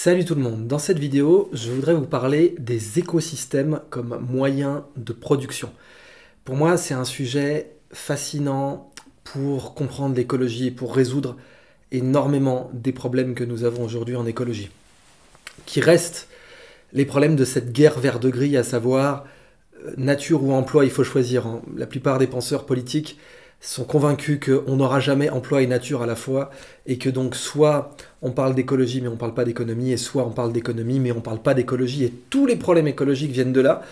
Salut tout le monde, dans cette vidéo, je voudrais vous parler des écosystèmes comme moyen de production. Pour moi, c'est un sujet fascinant pour comprendre l'écologie et pour résoudre énormément des problèmes que nous avons aujourd'hui en écologie. Qui restent les problèmes de cette guerre vert de gris, à savoir nature ou emploi, il faut choisir. La plupart des penseurs politiques sont convaincus qu'on n'aura jamais emploi et nature à la fois, et que donc soit on parle d'écologie mais on ne parle pas d'économie, et soit on parle d'économie mais on ne parle pas d'écologie, et tous les problèmes écologiques viennent de là.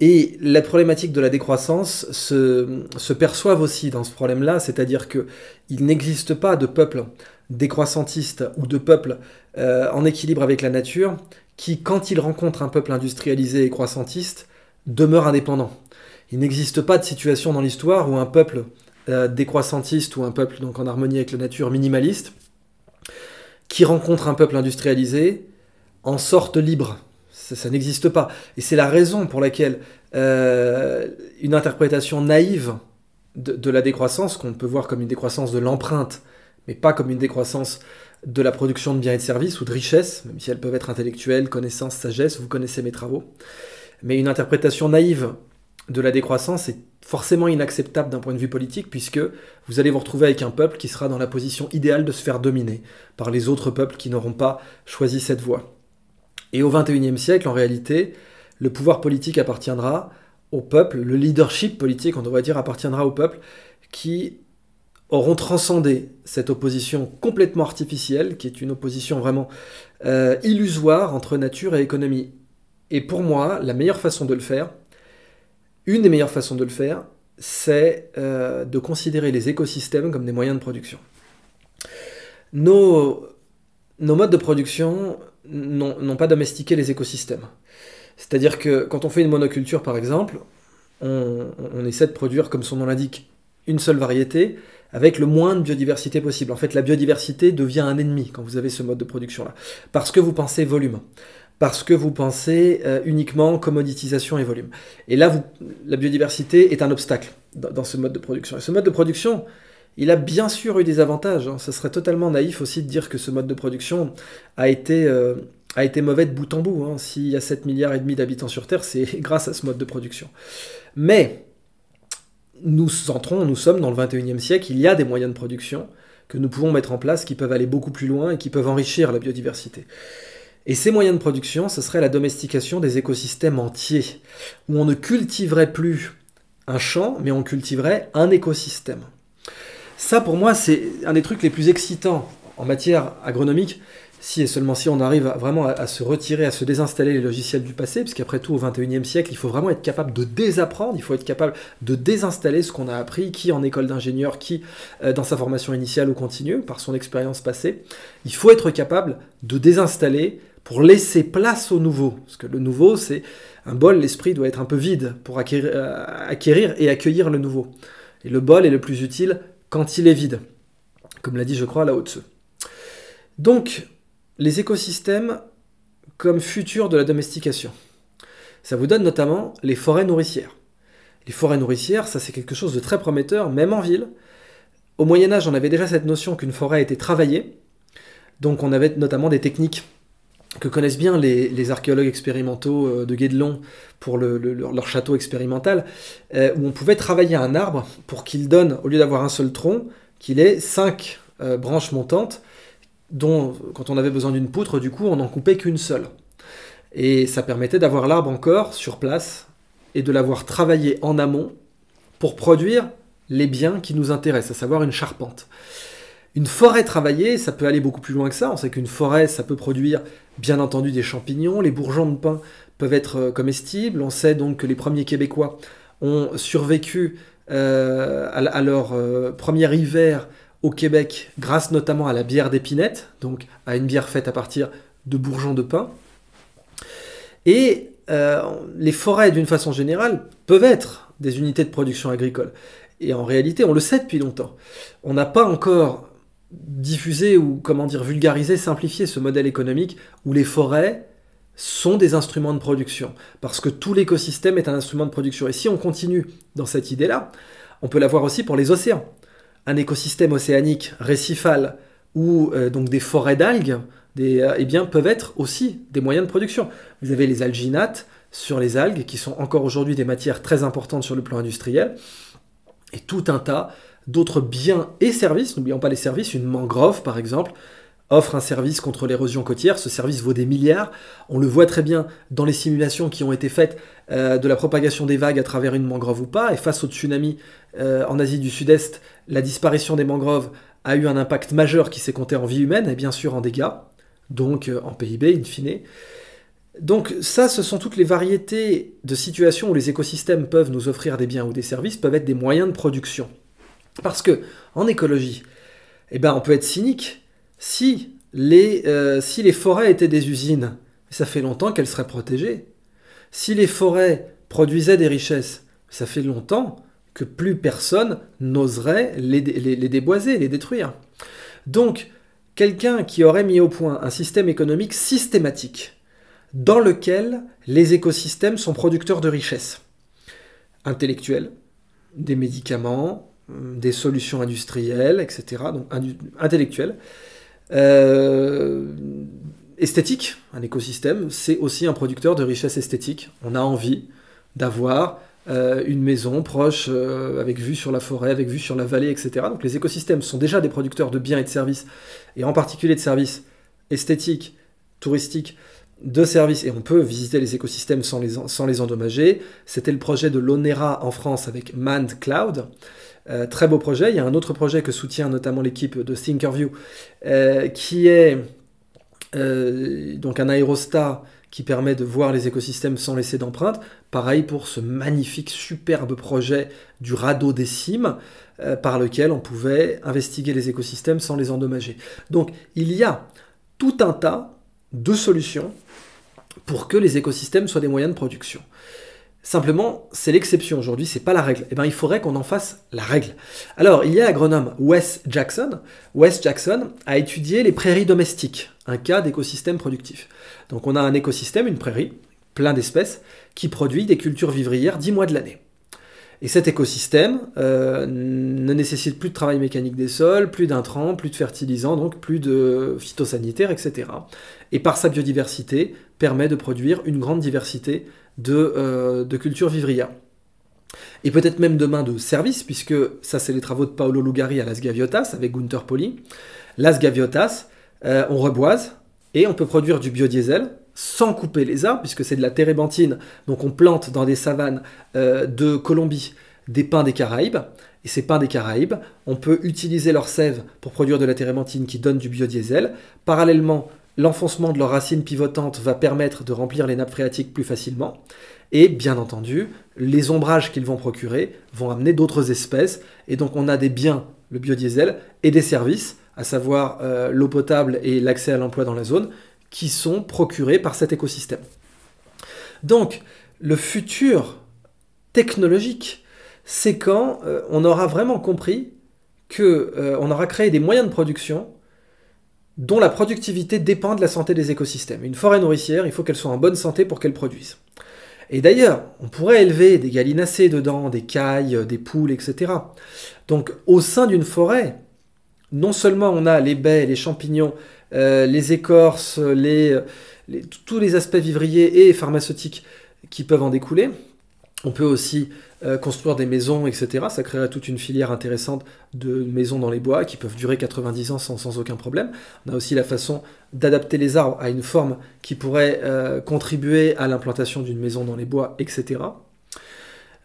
Et la problématique de la décroissance se perçoivent aussi dans ce problème-là, c'est-à-dire qu'il n'existe pas de peuple décroissantiste ou de peuple en équilibre avec la nature qui, quand il rencontre un peuple industrialisé et croissantiste, demeure indépendant. Il n'existe pas de situation dans l'histoire où un peuple décroissantiste ou un peuple donc en harmonie avec la nature minimaliste qui rencontre un peuple industrialisé en sorte libre. Ça n'existe pas. Et c'est la raison pour laquelle une interprétation naïve de la décroissance, qu'on peut voir comme une décroissance de l'empreinte, mais pas comme une décroissance de la production de biens et de services ou de richesses, même si elles peuvent être intellectuelles, connaissances, sagesse, vous connaissez mes travaux. Mais une interprétation naïve de la décroissance est forcément inacceptable d'un point de vue politique, puisque vous allez vous retrouver avec un peuple qui sera dans la position idéale de se faire dominer par les autres peuples qui n'auront pas choisi cette voie. Et au XXIe siècle, en réalité, le pouvoir politique appartiendra au peuple, le leadership politique, on devrait dire, appartiendra au peuple, qui auront transcendé cette opposition complètement artificielle, qui est une opposition vraiment illusoire entre nature et économie. Et pour moi, la meilleure façon de le faire, une des meilleures façons de le faire, c'est de considérer les écosystèmes comme des moyens de production. Nos modes de production n'ont pas domestiqué les écosystèmes. C'est-à-dire que quand on fait une monoculture, par exemple, on essaie de produire, comme son nom l'indique, une seule variété, avec le moins de biodiversité possible. En fait, la biodiversité devient un ennemi quand vous avez ce mode de production-là, parce que vous pensez volume. Parce que vous pensez uniquement commoditisation et volume. Et là, la biodiversité est un obstacle dans ce mode de production. Et ce mode de production, il a bien sûr eu des avantages. Ce serait totalement naïf aussi de dire que ce mode de production a été mauvais de bout en bout. S'il y a 7,5 milliards d'habitants sur Terre, c'est grâce à ce mode de production. Mais nous sommes dans le XXIe siècle, il y a des moyens de production que nous pouvons mettre en place qui peuvent aller beaucoup plus loin et qui peuvent enrichir la biodiversité. Et ces moyens de production, ce serait la domestication des écosystèmes entiers, où on ne cultiverait plus un champ, mais on cultiverait un écosystème. Ça, pour moi, c'est un des trucs les plus excitants en matière agronomique, si et seulement si on arrive vraiment à se retirer, à se désinstaller les logiciels du passé, parce qu'après tout, au XXIe siècle, il faut vraiment être capable de désapprendre, il faut être capable de désinstaller ce qu'on a appris, qui en école d'ingénieur, qui dans sa formation initiale ou continue, par son expérience passée. Il faut être capable de désinstaller pour laisser place au nouveau. Parce que le nouveau, c'est un bol, l'esprit doit être un peu vide pour acquérir et accueillir le nouveau. Et le bol est le plus utile quand il est vide, comme l'a dit, je crois, Lao Tzu. Donc, les écosystèmes comme futur de la domestication. Ça vous donne notamment les forêts nourricières. Les forêts nourricières, ça c'est quelque chose de très prometteur, même en ville. Au Moyen-Âge, on avait déjà cette notion qu'une forêt était travaillée. Donc on avait notamment des techniques que connaissent bien les archéologues expérimentaux de Guédelon pour leur château expérimental, où on pouvait travailler un arbre pour qu'il donne, au lieu d'avoir un seul tronc, qu'il ait 5 branches montantes, dont, quand on avait besoin d'une poutre, du coup, on n'en coupait qu'une seule. Et ça permettait d'avoir l'arbre encore sur place et de l'avoir travaillé en amont pour produire les biens qui nous intéressent, à savoir une charpente. Une forêt travaillée, ça peut aller beaucoup plus loin que ça. On sait qu'une forêt, ça peut produire, bien entendu, des champignons. Les bourgeons de pin peuvent être comestibles. On sait donc que les premiers Québécois ont survécu à leur premier hiver au Québec, grâce notamment à la bière d'épinette, donc à une bière faite à partir de bourgeons de pin. Et les forêts, d'une façon générale, peuvent être des unités de production agricole. Et en réalité, on le sait depuis longtemps. On n'a pas encore diffusé ou, vulgarisé, simplifié ce modèle économique où les forêts sont des instruments de production. Parce que tout l'écosystème est un instrument de production. Et si on continue dans cette idée-là, on peut l'avoir aussi pour les océans. Un écosystème océanique récifal ou donc des forêts d'algues eh bien, peuvent être aussi des moyens de production. Vous avez les alginates sur les algues, qui sont encore aujourd'hui des matières très importantes sur le plan industriel, et tout un tas d'autres biens et services. N'oublions pas les services. Une mangrove, par exemple, offre un service contre l'érosion côtière. Ce service vaut des milliards. On le voit très bien dans les simulations qui ont été faites de la propagation des vagues à travers une mangrove ou pas. Et face au tsunami en Asie du Sud-Est, la disparition des mangroves a eu un impact majeur qui s'est compté en vie humaine et bien sûr en dégâts, donc en PIB in fine. Donc ça, ce sont toutes les variétés de situations où les écosystèmes peuvent nous offrir des biens ou des services, peuvent être des moyens de production. Parce que en écologie, eh ben, on peut être cynique. Si les forêts étaient des usines, ça fait longtemps qu'elles seraient protégées. Si les forêts produisaient des richesses, ça fait longtemps que plus personne n'oserait les déboiser, les détruire. Donc, quelqu'un qui aurait mis au point un système économique systématique dans lequel les écosystèmes sont producteurs de richesses intellectuelles, des médicaments, des solutions industrielles, etc. Donc intellectuelles. Esthétique, un écosystème, c'est aussi un producteur de richesses esthétiques. On a envie d'avoir une maison proche, avec vue sur la forêt, avec vue sur la vallée, etc. Donc les écosystèmes sont déjà des producteurs de biens et de services, et en particulier de services esthétiques, touristiques, de services, et on peut visiter les écosystèmes sans les endommager. C'était le projet de l'ONERA en France avec Manned Cloud. Très beau projet. Il y a un autre projet que soutient notamment l'équipe de Thinkerview, qui est donc un aérostat qui permet de voir les écosystèmes sans laisser d'empreinte. Pareil pour ce magnifique, superbe projet du radeau des cimes, par lequel on pouvait investiguer les écosystèmes sans les endommager. Donc il y a tout un tas de solutions pour que les écosystèmes soient des moyens de production. Simplement, c'est l'exception aujourd'hui, c'est pas la règle. Eh bien, il faudrait qu'on en fasse la règle. Alors, il y a l'agronome Wes Jackson. Wes Jackson a étudié les prairies domestiques, un cas d'écosystème productif. Donc, on a un écosystème, une prairie, plein d'espèces, qui produit des cultures vivrières 10 mois de l'année. Et cet écosystème ne nécessite plus de travail mécanique des sols, plus d'intrants, plus de fertilisants, donc plus de phytosanitaires, etc. Et par sa biodiversité, permet de produire une grande diversité de cultures vivrières. Et peut-être même demain de services, puisque ça c'est les travaux de Paolo Lugari à Las Gaviotas, avec Gunther Pauli. Las Gaviotas, on reboise, et on peut produire du biodiesel, sans couper les arbres, puisque c'est de la térébenthine, donc on plante dans des savanes de Colombie des pins des Caraïbes, et ces pins des Caraïbes, on peut utiliser leur sève pour produire de la térébenthine qui donne du biodiesel. Parallèlement, l'enfoncement de leurs racines pivotantes va permettre de remplir les nappes phréatiques plus facilement, et bien entendu, les ombrages qu'ils vont procurer vont amener d'autres espèces, et donc on a des biens, le biodiesel, et des services, à savoir l'eau potable et l'accès à l'emploi dans la zone, qui sont procurés par cet écosystème. Donc, le futur technologique, c'est quand on aura vraiment compris qu'on aura créé des moyens de production dont la productivité dépend de la santé des écosystèmes. Une forêt nourricière, il faut qu'elle soit en bonne santé pour qu'elle produise. Et d'ailleurs, on pourrait élever des gallinacés dedans, des cailles, des poules, etc. Donc, au sein d'une forêt, non seulement on a les baies, les champignons, les écorces, tous les aspects vivriers et pharmaceutiques qui peuvent en découler. On peut aussi construire des maisons, etc. Ça créerait toute une filière intéressante de maisons dans les bois qui peuvent durer 90 ans sans aucun problème. On a aussi la façon d'adapter les arbres à une forme qui pourrait contribuer à l'implantation d'une maison dans les bois, etc.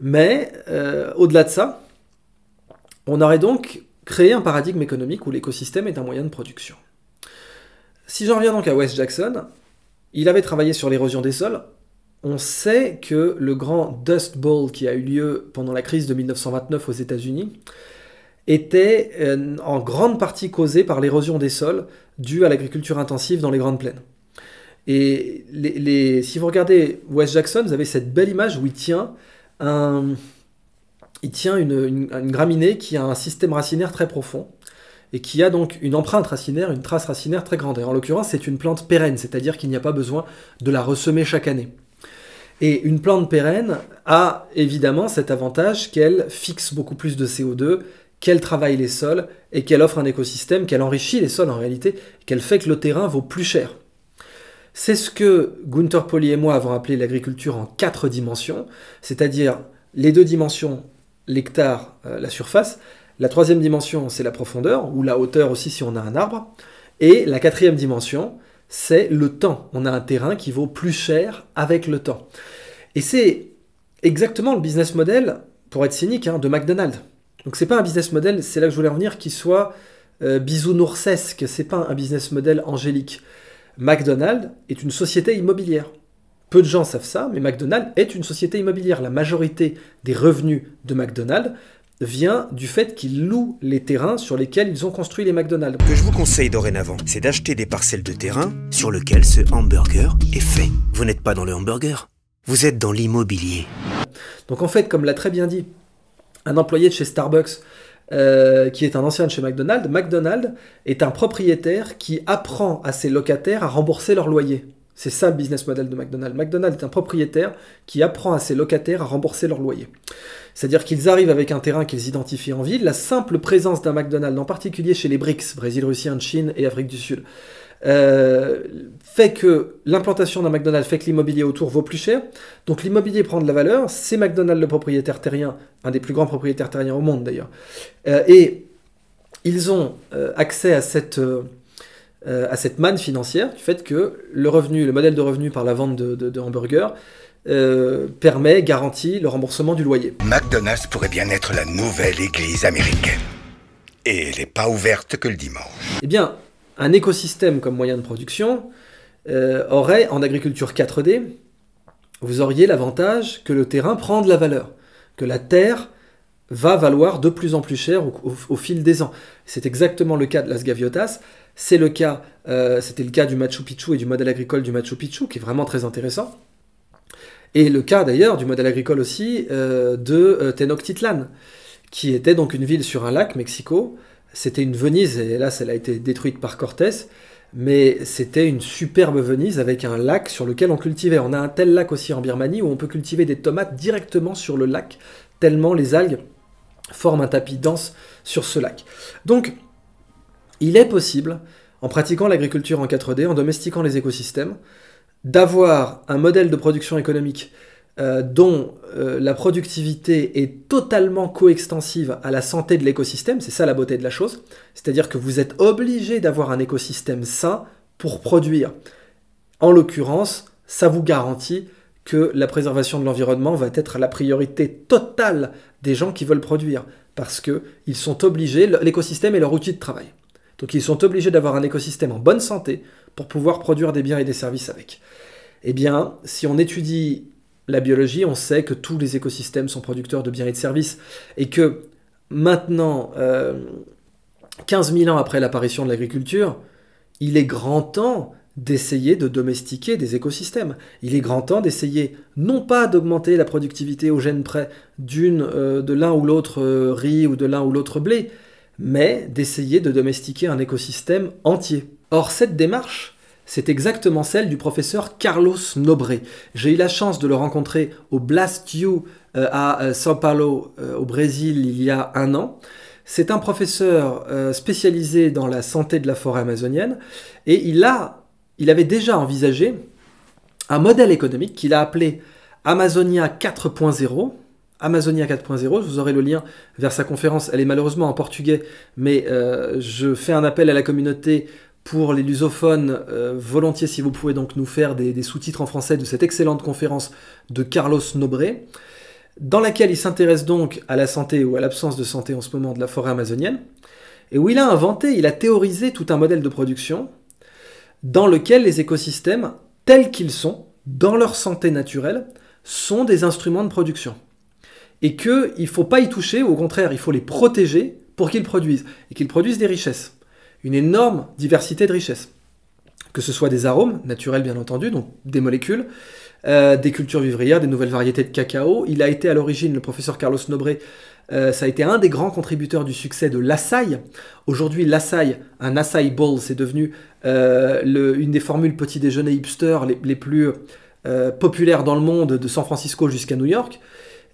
Mais au-delà de ça, on aurait donc créé un paradigme économique où l'écosystème est un moyen de production. Si j'en reviens donc à Wes Jackson, il avait travaillé sur l'érosion des sols. On sait que le grand Dust Bowl qui a eu lieu pendant la crise de 1929 aux États-Unis était en grande partie causé par l'érosion des sols due à l'agriculture intensive dans les grandes plaines. Et si vous regardez Wes Jackson, vous avez cette belle image où il tient une graminée qui a un système racinaire très profond et qui a donc une empreinte racinaire, une trace racinaire très grande. Et en l'occurrence, c'est une plante pérenne, c'est-à-dire qu'il n'y a pas besoin de la ressemer chaque année. Et une plante pérenne a évidemment cet avantage qu'elle fixe beaucoup plus de CO2, qu'elle travaille les sols et qu'elle offre un écosystème, qu'elle enrichit les sols en réalité, qu'elle fait que le terrain vaut plus cher. C'est ce que Gunther Pauli et moi avons appelé l'agriculture en 4 dimensions, c'est-à-dire les 2 dimensions, l'hectare, la surface. La 3e dimension, c'est la profondeur, ou la hauteur aussi si on a un arbre. Et la 4e dimension, c'est le temps. On a un terrain qui vaut plus cher avec le temps. Et c'est exactement le business model, pour être cynique, de McDonald's. Donc c'est pas un business model, c'est là que je voulais en venir, qui soit bisounoursesque, c'est pas un business model angélique. McDonald's est une société immobilière. Peu de gens savent ça, mais McDonald's est une société immobilière. La majorité des revenus de McDonald's vient du fait qu'ils louent les terrains sur lesquels ils ont construit les McDonald's. Ce que je vous conseille dorénavant, c'est d'acheter des parcelles de terrain sur lesquelles ce hamburger est fait. Vous n'êtes pas dans le hamburger, vous êtes dans l'immobilier. Donc en fait, comme l'a très bien dit un employé de chez Starbucks, qui est un ancien de chez McDonald's, McDonald's est un propriétaire qui apprend à ses locataires à rembourser leur loyer. C'est ça le business model de McDonald's. McDonald's est un propriétaire qui apprend à ses locataires à rembourser leur loyer. C'est-à-dire qu'ils arrivent avec un terrain qu'ils identifient en ville. La simple présence d'un McDonald's, en particulier chez les BRICS, Brésil, Russie, Inde, Chine et Afrique du Sud, fait que l'implantation d'un McDonald's fait que l'immobilier autour vaut plus cher. Donc l'immobilier prend de la valeur. C'est McDonald's le propriétaire terrien, un des plus grands propriétaires terriens au monde d'ailleurs. Et ils ont accès à cette manne financière du fait que le modèle de revenu par la vente de hamburgers garantit le remboursement du loyer. McDonald's pourrait bien être la nouvelle église américaine. Et elle n'est pas ouverte que le dimanche. Eh bien, un écosystème comme moyen de production aurait, en agriculture 4D, vous auriez l'avantage que le terrain prend de la valeur, que la terre va valoir de plus en plus cher au fil des ans. C'est exactement le cas de Las Gaviotas. C'était le cas du Machu Picchu et du modèle agricole du Machu Picchu, qui est vraiment très intéressant. Et le cas d'ailleurs du modèle agricole aussi de Tenochtitlan, qui était donc une ville sur un lac, Mexico. C'était une Venise, et hélas elle a été détruite par Cortés, mais c'était une superbe Venise avec un lac sur lequel on cultivait. On a un tel lac aussi en Birmanie où on peut cultiver des tomates directement sur le lac, tellement les algues forment un tapis dense sur ce lac. Donc, il est possible, en pratiquant l'agriculture en 4D, en domestiquant les écosystèmes, d'avoir un modèle de production économique dont la productivité est totalement coextensive à la santé de l'écosystème, c'est ça la beauté de la chose, c'est-à-dire que vous êtes obligé d'avoir un écosystème sain pour produire. En l'occurrence, ça vous garantit que la préservation de l'environnement va être la priorité totale des gens qui veulent produire, parce qu'ils sont obligés, l'écosystème est leur outil de travail. Donc ils sont obligés d'avoir un écosystème en bonne santé pour pouvoir produire des biens et des services avec. Eh bien, si on étudie la biologie, on sait que tous les écosystèmes sont producteurs de biens et de services, et que maintenant, 15 000 ans après l'apparition de l'agriculture, il est grand temps d'essayer de domestiquer des écosystèmes. Il est grand temps d'essayer, non pas d'augmenter la productivité au gène près de l'un ou l'autre riz ou de l'un ou l'autre blé, mais d'essayer de domestiquer un écosystème entier. Or, cette démarche, c'est exactement celle du professeur Carlos Nobre. J'ai eu la chance de le rencontrer au Blast You à São Paulo, au Brésil, il y a 1 an. C'est un professeur spécialisé dans la santé de la forêt amazonienne, et il avait déjà envisagé un modèle économique qu'il a appelé Amazonia 4.0. Amazonia 4.0, vous aurez le lien vers sa conférence, elle est malheureusement en portugais, mais je fais un appel à la communauté pour les lusophones, volontiers si vous pouvez donc nous faire des sous-titres en français de cette excellente conférence de Carlos Nobre, dans laquelle il s'intéresse donc à la santé ou à l'absence de santé en ce moment de la forêt amazonienne, et où il a théorisé tout un modèle de production dans lequel les écosystèmes, tels qu'ils sont, dans leur santé naturelle, sont des instruments de production. Et qu'il ne faut pas y toucher, ou au contraire, il faut les protéger pour qu'ils produisent, et qu'ils produisent des richesses. Une énorme diversité de richesses. Que ce soit des arômes, naturels bien entendu, donc des molécules, des cultures vivrières, des nouvelles variétés de cacao. Il a été à l'origine, le professeur Carlos Nobre, ça a été un des grands contributeurs du succès de l'açaï. Aujourd'hui, l'açaï, un açaï bowl, c'est devenu une des formules petit déjeuner hipster les plus populaires dans le monde, de San Francisco jusqu'à New York.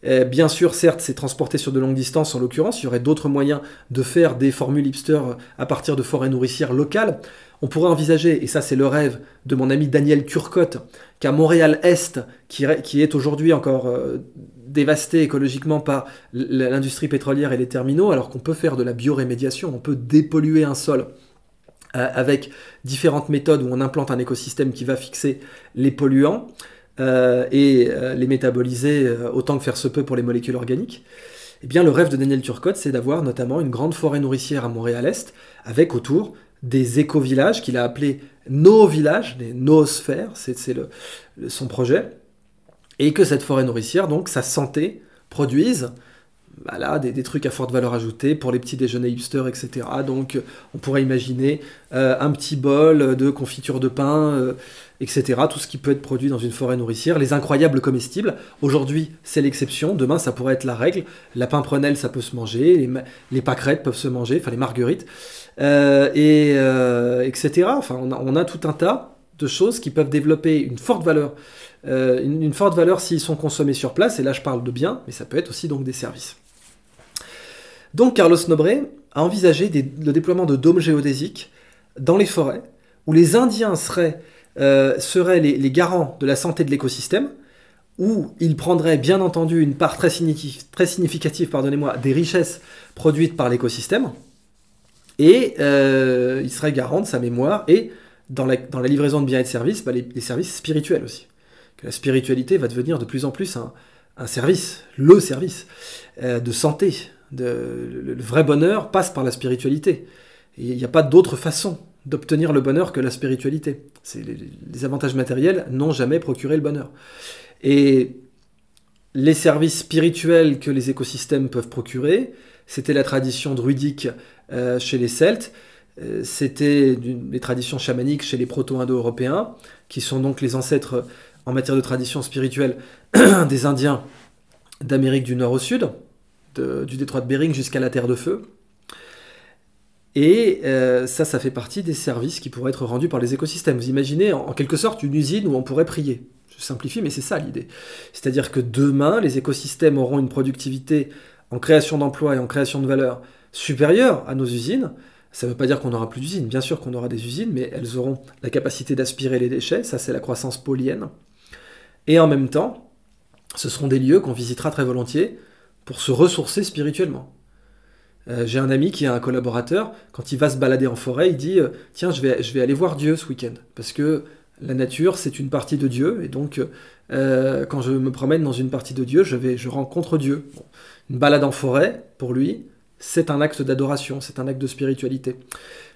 Bien sûr, certes, c'est transporté sur de longues distances en l'occurrence, il y aurait d'autres moyens de faire des formules hipster à partir de forêts nourricières locales. On pourrait envisager, et ça c'est le rêve de mon ami Daniel Turcotte, qu'à Montréal-Est, qui est aujourd'hui encore dévasté écologiquement par l'industrie pétrolière et les terminaux, alors qu'on peut faire de la biorémédiation, on peut dépolluer un sol avec différentes méthodes où on implante un écosystème qui va fixer les polluants, et les métaboliser autant que faire se peut pour les molécules organiques. Eh bien, le rêve de Daniel Turcotte, c'est d'avoir notamment une grande forêt nourricière à Montréal-Est, avec autour des éco-villages qu'il a appelés no-villages, des noosphères, c'est son projet, et que cette forêt nourricière, donc sa santé, produise des trucs à forte valeur ajoutée pour les petits déjeuners hipsters, etc. Donc on pourrait imaginer un petit bol de confiture de pain, etc. Tout ce qui peut être produit dans une forêt nourricière. Les incroyables comestibles, aujourd'hui c'est l'exception, demain ça pourrait être la règle. La pimprenelle ça peut se manger, les pâquerettes peuvent se manger, enfin les marguerites, etc. Enfin on a tout un tas de choses qui peuvent développer une forte valeur. Une forte valeur s'ils sont consommés sur place, et là je parle de biens, mais ça peut être aussi donc des services. Donc Carlos Nobré a envisagé le déploiement de dômes géodésiques dans les forêts, où les Indiens seraient les garants de la santé de l'écosystème, où ils prendraient bien entendu une part très significative des richesses produites par l'écosystème, et ils seraient garants de sa mémoire, et dans la livraison de biens et de services, les services spirituels aussi. Que la spiritualité va devenir de plus en plus un service, le service de santé. Le vrai bonheur passe par la spiritualité. Et il n'y a pas d'autre façon d'obtenir le bonheur que la spiritualité. Les avantages matériels n'ont jamais procuré le bonheur. Et les services spirituels que les écosystèmes peuvent procurer, c'était la tradition druidique chez les Celtes, c'était les traditions chamaniques chez les proto-indo-européens, qui sont donc les ancêtres en matière de tradition spirituelle des Indiens d'Amérique du Nord au Sud, du détroit de Bering jusqu'à la Terre de Feu. Et ça fait partie des services qui pourraient être rendus par les écosystèmes. Vous imaginez en quelque sorte une usine où on pourrait prier. Je simplifie, mais c'est ça l'idée. C'est-à-dire que demain, les écosystèmes auront une productivité en création d'emplois et en création de valeur supérieure à nos usines. Ça ne veut pas dire qu'on n'aura plus d'usines. Bien sûr qu'on aura des usines, mais elles auront la capacité d'aspirer les déchets. Ça, c'est la croissance paulienne. Et en même temps, ce seront des lieux qu'on visitera très volontiers pour se ressourcer spirituellement. J'ai un ami qui a un collaborateur, quand il va se balader en forêt, il dit « Tiens, je vais aller voir Dieu ce week-end. » Parce que la nature, c'est une partie de Dieu, et donc quand je me promène dans une partie de Dieu, je rencontre Dieu. Bon. Une balade en forêt, pour lui, c'est un acte d'adoration, c'est un acte de spiritualité.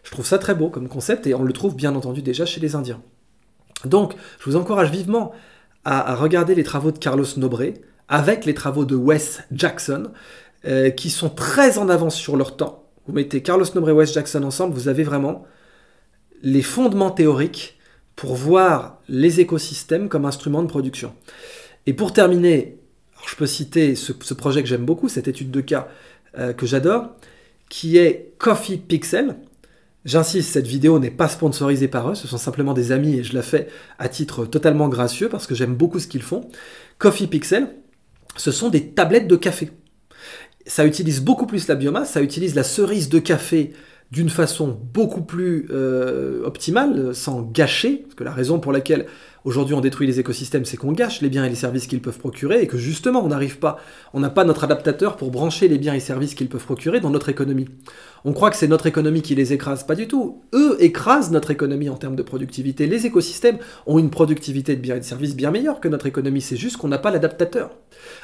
Je trouve ça très beau comme concept, et on le trouve bien entendu déjà chez les Indiens. Donc, je vous encourage vivement à regarder les travaux de Carlos Nobré, avec les travaux de Wes Jackson, qui sont très en avance sur leur temps. Vous mettez Carlos Nobré et Wes Jackson ensemble, vous avez vraiment les fondements théoriques pour voir les écosystèmes comme instruments de production. Et pour terminer, alors je peux citer ce projet que j'aime beaucoup, cette étude de cas que j'adore, qui est Coffee Pixel. J'insiste, cette vidéo n'est pas sponsorisée par eux, ce sont simplement des amis et je la fais à titre totalement gracieux parce que j'aime beaucoup ce qu'ils font. Coffee Pixel, ce sont des tablettes de café. Ça utilise beaucoup plus la biomasse, ça utilise la cerise de café d'une façon beaucoup plus optimale, sans gâcher, parce que la raison pour laquelle aujourd'hui on détruit les écosystèmes, c'est qu'on gâche les biens et les services qu'ils peuvent procurer, et que justement on n'a pas notre adaptateur pour brancher les biens et services qu'ils peuvent procurer dans notre économie. On croit que c'est notre économie qui les écrase, pas du tout. Eux écrasent notre économie en termes de productivité. Les écosystèmes ont une productivité de biens et de services bien meilleure que notre économie, c'est juste qu'on n'a pas l'adaptateur.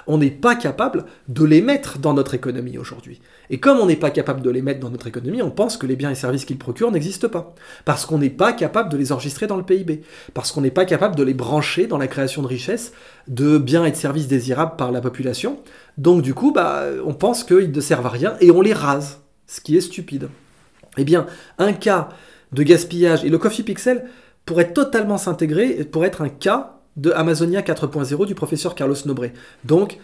On n'est pas capable de les mettre dans notre économie aujourd'hui. Et comme on n'est pas capable de les mettre dans notre économie, on pense que les biens et services qu'ils procurent n'existent pas. Parce qu'on n'est pas capable de les enregistrer dans le PIB. Parce qu'on n'est pas capable de les brancher dans la création de richesses, de biens et de services désirables par la population. Donc du coup, on pense qu'ils ne servent à rien et on les rase. Ce qui est stupide. Eh bien, un cas de gaspillage, et le Coffee Pixel pourrait totalement s'intégrer pour être un cas de Amazonia 4.0 du professeur Carlos Nobré. Donc,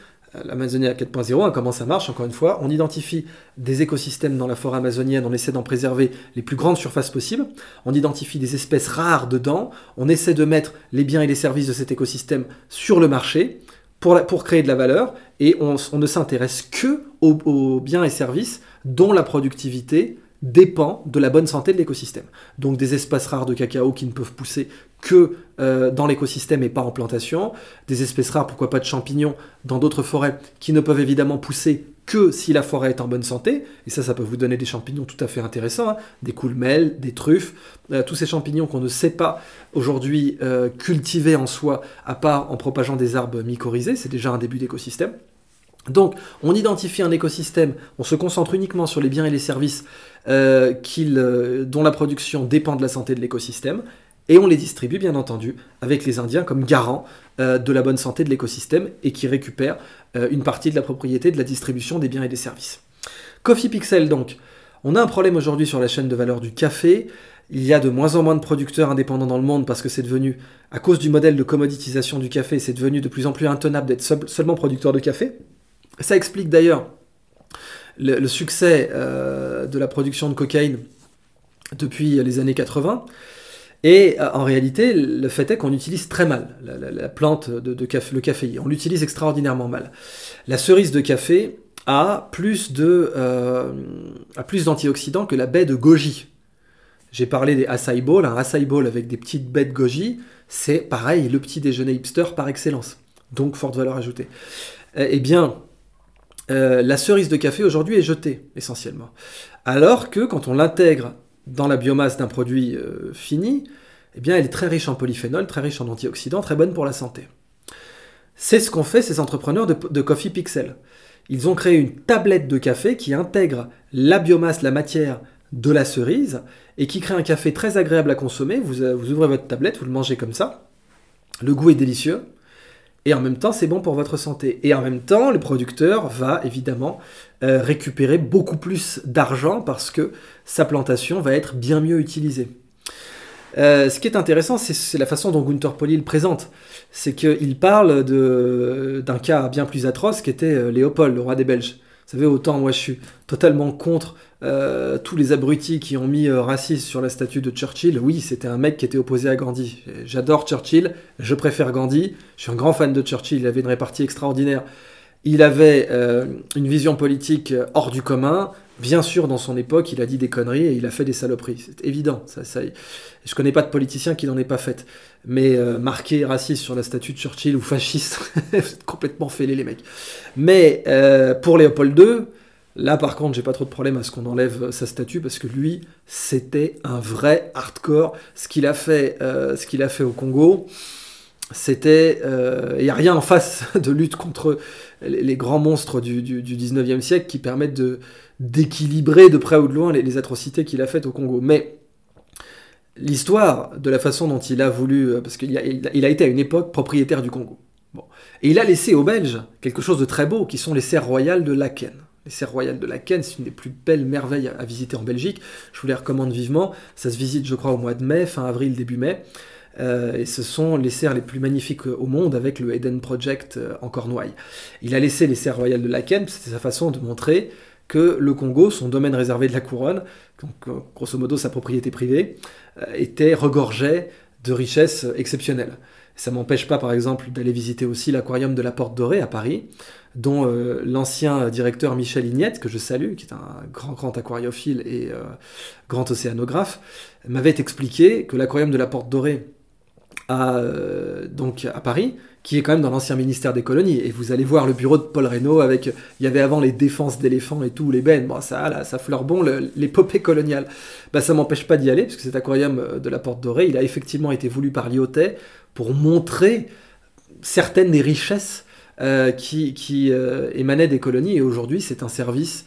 l'Amazonia 4.0, comment ça marche, encore une fois, on identifie des écosystèmes dans la forêt amazonienne, on essaie d'en préserver les plus grandes surfaces possibles, on identifie des espèces rares dedans, on essaie de mettre les biens et les services de cet écosystème sur le marché, pour créer de la valeur, et on ne s'intéresse que aux biens et services dont la productivité dépend de la bonne santé de l'écosystème. Donc des espèces rares de cacao qui ne peuvent pousser que dans l'écosystème et pas en plantation, des espèces rares, pourquoi pas de champignons dans d'autres forêts qui ne peuvent évidemment pousser que si la forêt est en bonne santé, et ça peut vous donner des champignons tout à fait intéressants, hein, des coulmelles, des truffes, tous ces champignons qu'on ne sait pas aujourd'hui cultiver en soi, à part en propageant des arbres mycorhizés, c'est déjà un début d'écosystème. Donc, on identifie un écosystème, on se concentre uniquement sur les biens et les services dont la production dépend de la santé de l'écosystème, et on les distribue, bien entendu, avec les Indiens comme garants de la bonne santé de l'écosystème, et qui récupèrent une partie de la propriété de la distribution des biens et des services. Coffee Pixel, donc. On a un problème aujourd'hui sur la chaîne de valeur du café. Il y a de moins en moins de producteurs indépendants dans le monde parce que c'est devenu, à cause du modèle de commoditisation du café, c'est devenu de plus en plus intenable d'être seulement producteur de café. Ça explique d'ailleurs le succès de la production de cocaïne depuis les années 80. Et en réalité, le fait est qu'on utilise très mal la plante de café, le caféier. On l'utilise extraordinairement mal. La cerise de café a plus d'antioxydants que la baie de goji. J'ai parlé des acai bowls. Un acai bowl avec des petites baies de goji, c'est pareil, le petit déjeuner hipster par excellence. Donc, forte valeur ajoutée. Eh bien, la cerise de café aujourd'hui est jetée, essentiellement. Alors que quand on l'intègre dans la biomasse d'un produit fini, eh bien, elle est très riche en polyphénol, très riche en antioxydants, très bonne pour la santé. C'est ce qu'ont fait ces entrepreneurs de Coffee Pixel. Ils ont créé une tablette de café qui intègre la biomasse, la matière de la cerise, et qui crée un café très agréable à consommer. Vous ouvrez votre tablette, vous le mangez comme ça. Le goût est délicieux. Et en même temps, c'est bon pour votre santé. Et en même temps, le producteur va évidemment récupérer beaucoup plus d'argent parce que sa plantation va être bien mieux utilisée. Ce qui est intéressant, c'est la façon dont Gunther Pauli le présente. C'est qu'il parle d'un cas bien plus atroce qui était Léopold, le roi des Belges. Vous savez, autant moi je suis totalement contre tous les abrutis qui ont mis raciste sur la statue de Churchill. Oui, c'était un mec qui était opposé à Gandhi. J'adore Churchill, je préfère Gandhi. Je suis un grand fan de Churchill, il avait une répartie extraordinaire. Il avait une vision politique hors du commun. Bien sûr, dans son époque, il a dit des conneries et il a fait des saloperies. C'est évident. Je connais pas de politicien qui n'en ait pas fait. Mais marqué raciste sur la statue de Churchill ou fasciste, c'est complètement fêlé les mecs. Mais pour Léopold II, là par contre, j'ai pas trop de problème à ce qu'on enlève sa statue parce que lui, c'était un vrai hardcore. Ce qu'il a fait au Congo, c'était... Il n'y a rien en face de lutte contre les grands monstres du 19e siècle qui permettent d'équilibrer de près ou de loin les atrocités qu'il a faites au Congo. Mais l'histoire de la façon dont il a voulu... Parce qu'il a été à une époque propriétaire du Congo. Bon. Et il a laissé aux Belges quelque chose de très beau, qui sont les serres royales de Laeken. Les serres royales de Laeken, c'est une des plus belles merveilles à visiter en Belgique. Je vous les recommande vivement. Ça se visite, je crois, au mois de mai, fin avril, début mai. Et ce sont les serres les plus magnifiques au monde avec le Eden Project en Cornouailles. Il a laissé les serres royales de Laeken, c'était sa façon de montrer que le Congo, son domaine réservé de la couronne, donc grosso modo sa propriété privée, regorgeait de richesses exceptionnelles. Ça ne m'empêche pas, par exemple, d'aller visiter aussi l'aquarium de la Porte Dorée à Paris, dont l'ancien directeur Michel Ignette, que je salue, qui est un grand aquariophile et grand océanographe, m'avait expliqué que l'aquarium de la Porte Dorée donc à Paris, qui est quand même dans l'ancien ministère des colonies, et vous allez voir le bureau de Paul Reynaud avec, il y avait avant les défenses d'éléphants et tout, les bennes, bon, ça fleure bon l'épopée coloniale. Bah, ça m'empêche pas d'y aller, parce que cet aquarium de la Porte Dorée, il a effectivement été voulu par Lyotet pour montrer certaines des richesses qui émanaient des colonies, et aujourd'hui c'est un service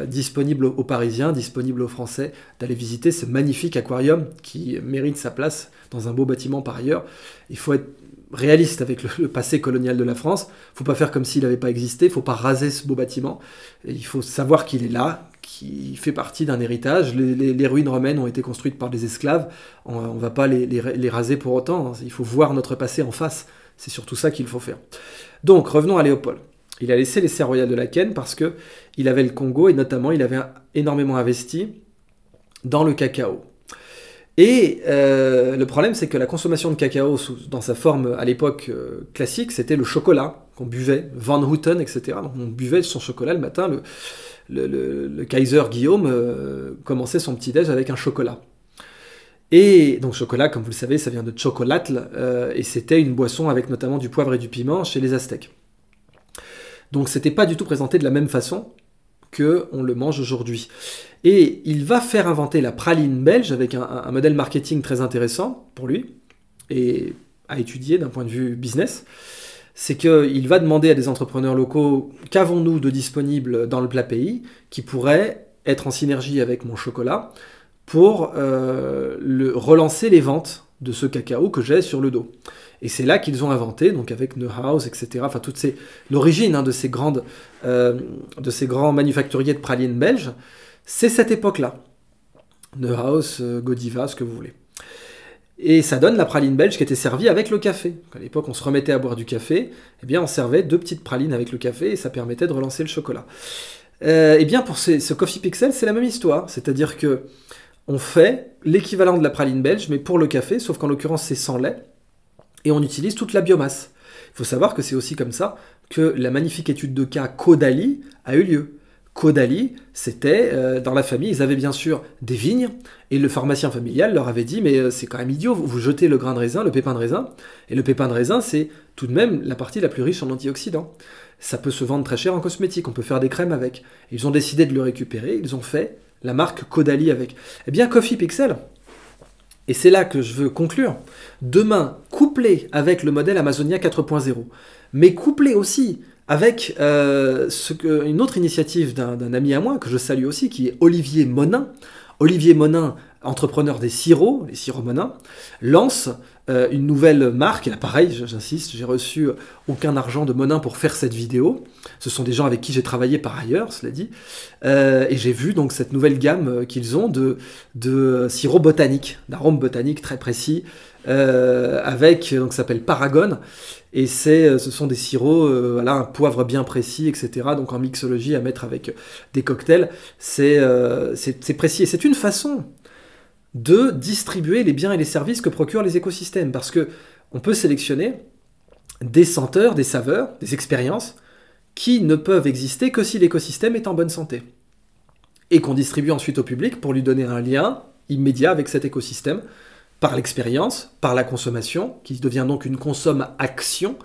disponible aux Parisiens, disponible aux Français, d'aller visiter ce magnifique aquarium qui mérite sa place dans un beau bâtiment par ailleurs. Il faut être réaliste avec le passé colonial de la France. Il ne faut pas faire comme s'il n'avait pas existé, il ne faut pas raser ce beau bâtiment. Et il faut savoir qu'il est là, qu'il fait partie d'un héritage. Les ruines romaines ont été construites par des esclaves. On ne va pas les raser pour autant. Il faut voir notre passé en face. C'est surtout ça qu'il faut faire. Donc, revenons à Léopold. Il a laissé les serres royales de Laeken parce qu'il avait le Congo et notamment il avait énormément investi dans le cacao. Et le problème, c'est que la consommation de cacao dans sa forme à l'époque classique, c'était le chocolat. qu'on buvait, Van Houten, etc. Donc on buvait son chocolat le matin, le Kaiser Guillaume commençait son petit-déj avec un chocolat. Et donc chocolat, comme vous le savez, ça vient de chocolatl, et c'était une boisson avec notamment du poivre et du piment chez les Aztèques. Donc c'était pas du tout présenté de la même façon qu'on le mange aujourd'hui. Et il va faire inventer la praline belge avec un modèle marketing très intéressant pour lui, et à étudier d'un point de vue business. C'est qu'il va demander à des entrepreneurs locaux « Qu'avons-nous de disponible dans le plat pays qui pourrait être en synergie avec mon chocolat pour relancer les ventes de ce cacao que j'ai sur le dos ?» Et c'est là qu'ils ont inventé, donc avec Neuhaus, etc., enfin l'origine de ces grands manufacturiers de pralines belges, c'est cette époque-là. Neuhaus, Godiva, ce que vous voulez. Et ça donne la praline belge qui était servie avec le café. À l'époque, on se remettait à boire du café, eh bien on servait 2 petites pralines avec le café et ça permettait de relancer le chocolat. Eh bien pour ce Coffee Pixel, c'est la même histoire, c'est-à-dire que on fait l'équivalent de la praline belge, mais pour le café, sauf qu'en l'occurrence c'est sans lait, et on utilise toute la biomasse. Il faut savoir que c'est aussi comme ça que la magnifique étude de cas Caudalie a eu lieu. Caudalie, c'était dans la famille, ils avaient bien sûr des vignes, et le pharmacien familial leur avait dit « mais c'est quand même idiot, vous jetez le grain de raisin, le pépin de raisin, et le pépin de raisin c'est tout de même la partie la plus riche en antioxydants. Ça peut se vendre très cher en cosmétique, on peut faire des crèmes avec. » Et ils ont décidé de le récupérer, ils ont fait la marque Caudalie avec. Eh bien Coffee Pixel, et c'est là que je veux conclure, demain couplé avec le modèle Amazonia 4.0, mais couplé aussi avec une autre initiative d'un ami à moi, que je salue aussi, qui est Olivier Monin. Olivier Monin, entrepreneur des sirops, les sirops Monin, lance une nouvelle marque. Et là, pareil, j'insiste, j'ai reçu aucun argent de Monin pour faire cette vidéo. Ce sont des gens avec qui j'ai travaillé par ailleurs, cela dit. Et j'ai vu donc cette nouvelle gamme qu'ils ont de sirops botaniques, d'arômes botaniques très précis, donc ça s'appelle Paragon. Et ce sont des sirops, voilà, un poivre bien précis, etc. Donc en mixologie à mettre avec des cocktails, c'est précis. Et c'est une façon de distribuer les biens et les services que procurent les écosystèmes. Parce que on peut sélectionner des senteurs, des saveurs, des expériences qui ne peuvent exister que si l'écosystème est en bonne santé. Et qu'on distribue ensuite au public pour lui donner un lien immédiat avec cet écosystème, par l'expérience, par la consommation, qui devient donc une consomme-action,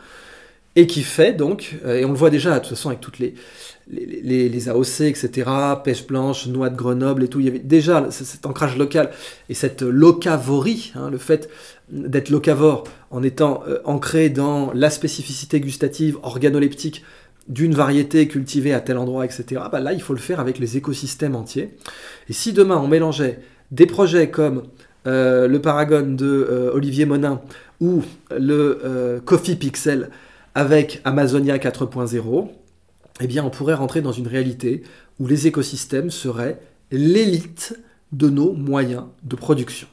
et qui fait donc, et on le voit déjà de toute façon avec toutes les AOC, etc., pêche blanche, noix de Grenoble et tout, il y avait déjà cet ancrage local et cette locavorie, le fait d'être locavore en étant ancré dans la spécificité gustative, organoleptique d'une variété cultivée à tel endroit, etc., là il faut le faire avec les écosystèmes entiers. Et si demain on mélangeait des projets comme le Paragon de Olivier Monin ou le Coffee Pixel avec Amazonia 4.0, eh bien on pourrait rentrer dans une réalité où les écosystèmes seraient l'élite de nos moyens de production.